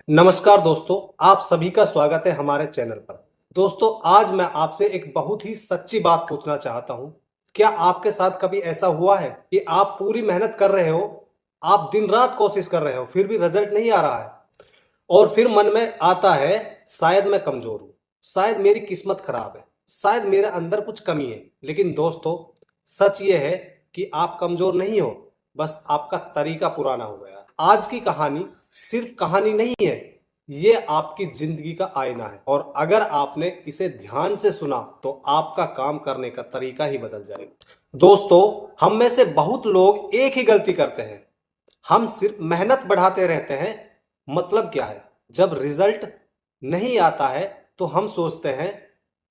नमस्कार दोस्तों, आप सभी का स्वागत है हमारे चैनल पर। दोस्तों, आज मैं आपसे एक बहुत ही सच्ची बात पूछना चाहता हूं। क्या आपके साथ कभी ऐसा हुआ है कि आप पूरी मेहनत कर रहे हो, आप दिन रात कोशिश कर रहे हो, फिर भी रिजल्ट नहीं आ रहा है और फिर मन में आता है शायद मैं कमजोर हूं, शायद मेरी किस्मत खराब है, शायद मेरे अंदर कुछ कमी है। लेकिन दोस्तों, सच ये है कि आप कमजोर नहीं हो, बस आपका तरीका पुराना हो गया। आज की कहानी सिर्फ कहानी नहीं है, ये आपकी जिंदगी का आईना है और अगर आपने इसे ध्यान से सुना तो आपका काम करने का तरीका ही बदल जाएगा। दोस्तों, हम में से बहुत लोग एक ही गलती करते हैं, हम सिर्फ मेहनत बढ़ाते रहते हैं। मतलब क्या है, जब रिजल्ट नहीं आता है तो हम सोचते हैं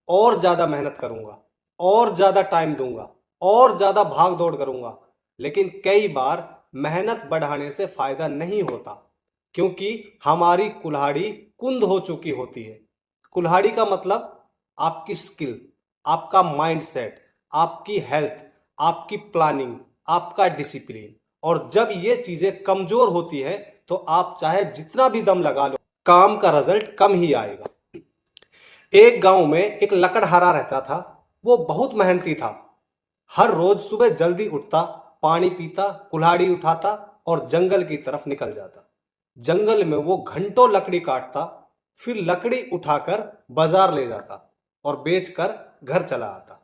और ज्यादा मेहनत करूंगा, और ज्यादा टाइम दूंगा, और ज्यादा भाग दौड़ करूंगा। लेकिन कई बार मेहनत बढ़ाने से फायदा नहीं होता, क्योंकि हमारी कुल्हाड़ी कुंद हो चुकी होती है। कुल्हाड़ी का मतलब आपकी स्किल, आपका माइंडसेट, आपकी हेल्थ, आपकी प्लानिंग, आपका डिसिप्लिन। और जब ये चीजें कमजोर होती है तो आप चाहे जितना भी दम लगा लो, काम का रिजल्ट कम ही आएगा। एक गांव में एक लकड़हारा रहता था। वो बहुत मेहनती था। हर रोज सुबह जल्दी उठता, पानी पीता, कुल्हाड़ी उठाता और जंगल की तरफ निकल जाता। जंगल में वो घंटों लकड़ी काटता, फिर लकड़ी उठाकर बाजार ले जाता और बेचकर घर चला आता।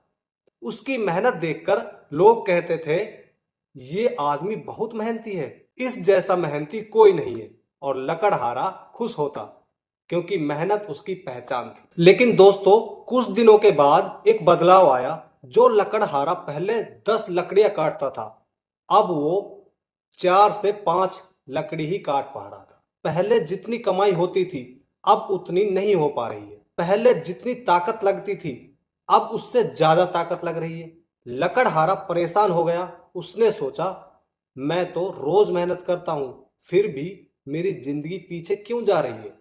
उसकी मेहनत देखकर लोग कहते थे, ये आदमी बहुत मेहनती है, इस जैसा मेहनती कोई नहीं है। और लकड़हारा खुश होता, क्योंकि मेहनत उसकी पहचान थी। लेकिन दोस्तों, कुछ दिनों के बाद एक बदलाव आया। जो लकड़हारा पहले 10 लकड़ियां काटता था, अब वो 4 से 5 लकड़ी ही काट पा रहा था। पहले जितनी कमाई होती थी, अब उतनी नहीं हो पा रही है। पहले जितनी ताकत लगती थी, अब उससे ज्यादा ताकत लग रही है। लकड़हारा परेशान हो गया। उसने सोचा, मैं तो रोज मेहनत करता हूं, फिर भी मेरी जिंदगी पीछे क्यों जा रही है।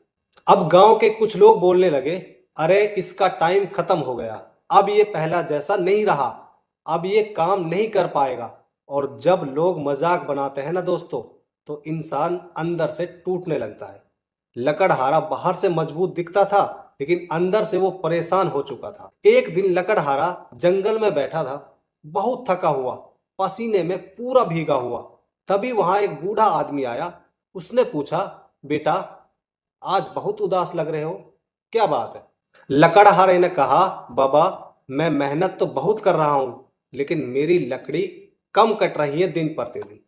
अब गांव के कुछ लोग बोलने लगे, अरे इसका टाइम खत्म हो गया, अब ये पहला जैसा नहीं रहा, अब ये काम नहीं कर पाएगा। और जब लोग मजाक बनाते हैं ना दोस्तों, तो इंसान अंदर से टूटने लगता है। लकड़हारा बाहर से मजबूत दिखता था, लेकिन अंदर से वो परेशान हो चुका था। एक दिन लकड़हारा जंगल में बैठा था, बहुत थका हुआ, पसीने में पूरा भीगा हुआ। तभी वहां एक बूढ़ा आदमी आया। उसने पूछा, बेटा, आज बहुत उदास लग रहे हो, क्या बात है। लकड़हारे ने कहा, बाबा, मैं मेहनत तो बहुत कर रहा हूं, लेकिन मेरी लकड़ी कम कट रही है दिन प्रतिदिन।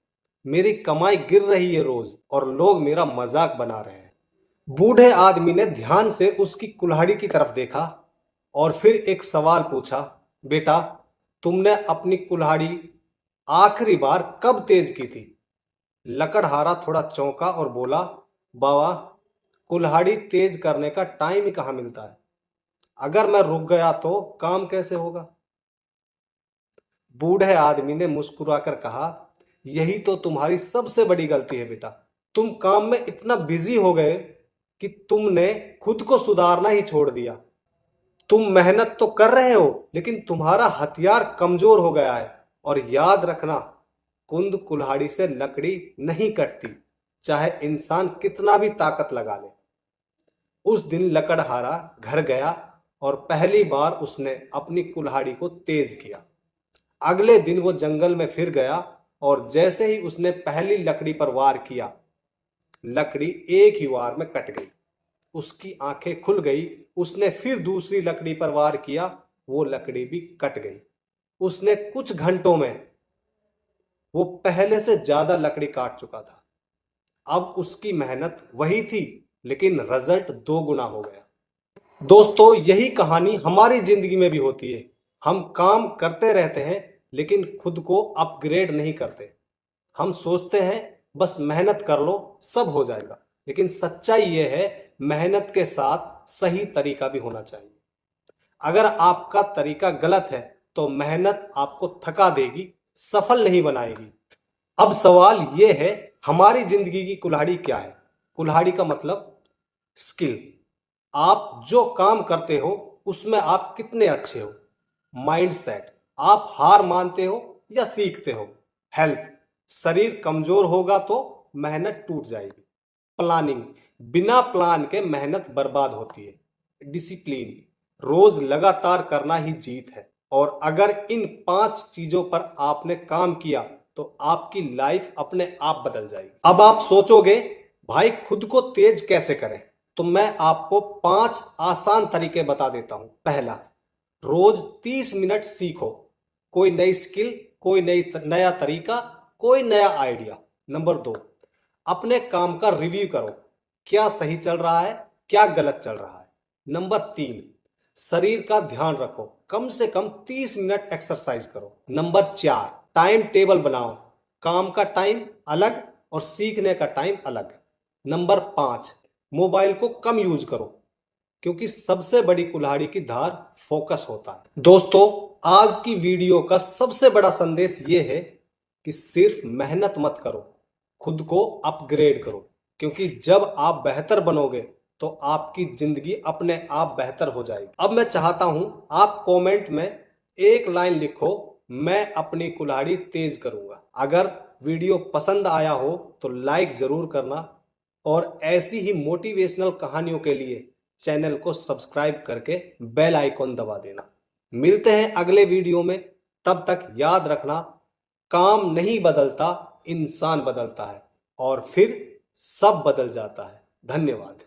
मेरी कमाई गिर रही है रोज और लोग मेरा मजाक बना रहे हैं। बूढ़े आदमी ने ध्यान से उसकी कुल्हाड़ी की तरफ देखा और फिर एक सवाल पूछा, बेटा, तुमने अपनी कुल्हाड़ी आखिरी बार कब तेज की थी। लकड़हारा थोड़ा चौंका और बोला, बाबा, कुल्हाड़ी तेज करने का टाइम ही कहाँ मिलता है। अगर मैं रुक गया तो काम कैसे होगा। बूढ़े आदमी ने मुस्कुराकर कहा, यही तो तुम्हारी सबसे बड़ी गलती है बेटा। तुम काम में इतना बिजी हो गए कि तुमने खुद को सुधारना ही छोड़ दिया। तुम मेहनत तो कर रहे हो, लेकिन तुम्हारा हथियार कमजोर हो गया है। और याद रखना, कुंद कुल्हाड़ी से लकड़ी नहीं कटती, चाहे इंसान कितना भी ताकत लगा ले। उस दिन लकड़हारा घर गया और पहली बार उसने अपनी कुल्हाड़ी को तेज किया। अगले दिन वो जंगल में फिर गया और जैसे ही उसने पहली लकड़ी पर वार किया, लकड़ी एक ही वार में कट गई। उसकी आंखें खुल गई। उसने फिर दूसरी लकड़ी पर वार किया, वो लकड़ी भी कट गई। उसने कुछ घंटों में वो पहले से ज्यादा लकड़ी काट चुका था। अब उसकी मेहनत वही थी, लेकिन रिजल्ट 2 गुना हो गया। दोस्तों, यही कहानी हमारी जिंदगी में भी होती है। हम काम करते रहते हैं, लेकिन खुद को अपग्रेड नहीं करते। हम सोचते हैं बस मेहनत कर लो, सब हो जाएगा। लेकिन सच्चाई यह है, मेहनत के साथ सही तरीका भी होना चाहिए। अगर आपका तरीका गलत है तो मेहनत आपको थका देगी, सफल नहीं बनाएगी। अब सवाल यह है, हमारी जिंदगी की कुल्हाड़ी क्या है। कुल्हाड़ी का मतलब स्किल। आप जो काम करते हो उसमें आप कितने अच्छे हो। माइंडसेट, आप हार मानते हो या सीखते हो। हेल्थ, शरीर कमजोर होगा तो मेहनत टूट जाएगी। प्लानिंग, बिना प्लान के मेहनत बर्बाद होती है। डिसिप्लिन, रोज लगातार करना ही जीत है। और अगर इन 5 चीजों पर आपने काम किया तो आपकी लाइफ अपने आप बदल जाएगी। अब आप सोचोगे भाई खुद को तेज कैसे करें, तो मैं आपको 5 आसान तरीके बता देता हूं। पहला, रोज 30 मिनट सीखो कोई नई स्किल, कोई नया तरीका, कोई नया आइडिया। नंबर 2, अपने काम का रिव्यू करो, क्या सही चल रहा है, क्या गलत चल रहा है। नंबर 3, शरीर का ध्यान रखो, कम से कम 30 मिनट एक्सरसाइज करो। नंबर 4, टाइम टेबल बनाओ, काम का टाइम अलग और सीखने का टाइम अलग। नंबर 5, मोबाइल को कम यूज करो, क्योंकि सबसे बड़ी कुल्हाड़ी की धार फोकस होता है। दोस्तों, आज की वीडियो का सबसे बड़ा संदेश यह है कि सिर्फ मेहनत मत करो, खुद को अपग्रेड करो, क्योंकि जब आप बेहतर बनोगे तो आपकी जिंदगी अपने आप बेहतर हो जाएगी। अब मैं चाहता हूं आप कमेंट में एक लाइन लिखो, मैं अपनी कुल्हाड़ी तेज करूंगा। अगर वीडियो पसंद आया हो तो लाइक जरूर करना और ऐसी ही मोटिवेशनल कहानियों के लिए चैनल को सब्सक्राइब करके बेल आइकॉन दबा देना। मिलते हैं अगले वीडियो में, तब तक याद रखना, काम नहीं बदलता, इंसान बदलता है और फिर सब बदल जाता है। धन्यवाद।